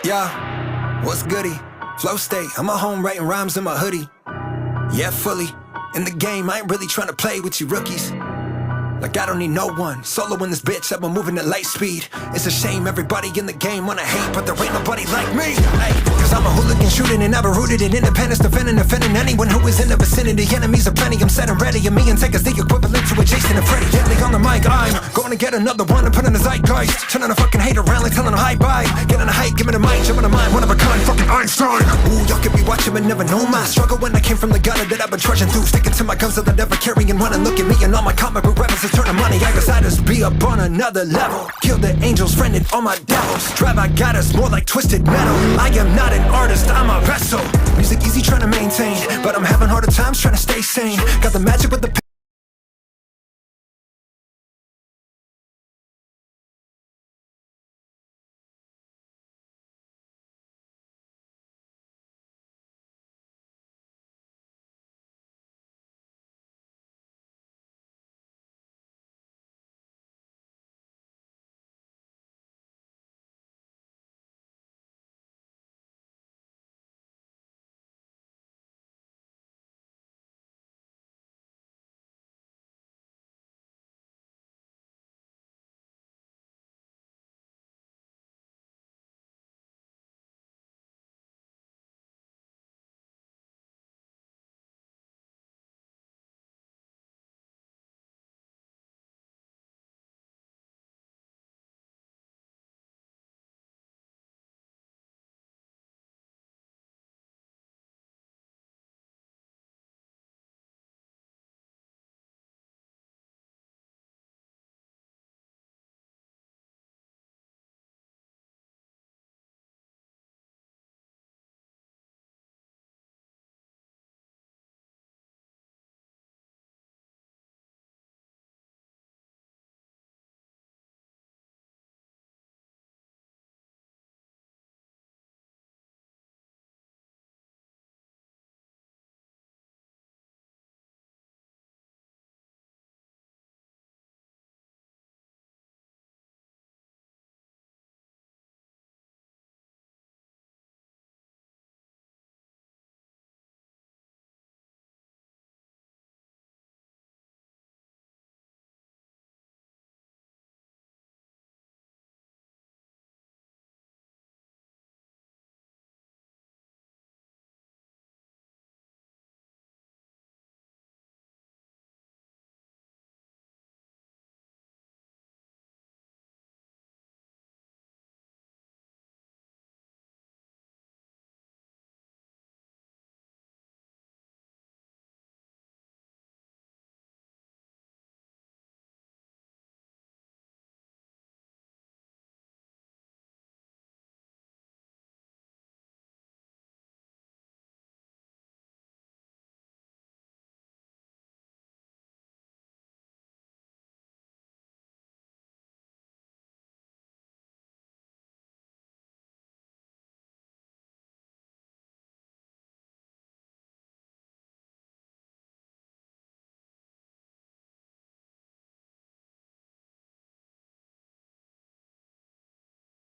Yeah, what's goody? Flow state, I'm at home writing rhymes in my hoodie. Yeah, fully in the game, I ain't really trying to play with you rookies. Like I don't need no one, solo in this bitch, I've been moving at light speed. It's a shame everybody in the game wanna hate, but there ain't nobody like me. Hey, cause I'm a hooligan shooting and never rooted in independence, defending, offending anyone who is in the vicinity. Enemies are plenty, I'm set and ready, and me and Tech is the equivalent to a Jason and Freddy. Deadly on the mic, I'm going to get another one and put in the zeitgeist. Turning a fucking hate around like telling them hi bye. Getting a hype, give me the mic, jumping the mind, one of a kind, fucking Einstein. Ooh, y'all could be watching but never know my struggle when I came from the gutter that I've been trudging through. Sticking to my guns that I never carry and running. Look at me and all my comic book references turning money. I guess I just be up on another level. Kill the angels, friended all my devils. Drive I got us more like twisted metal. I am not an artist, I'm a vessel. Music easy trying to maintain, but I'm having harder times trying to stay sane. Got the magic with the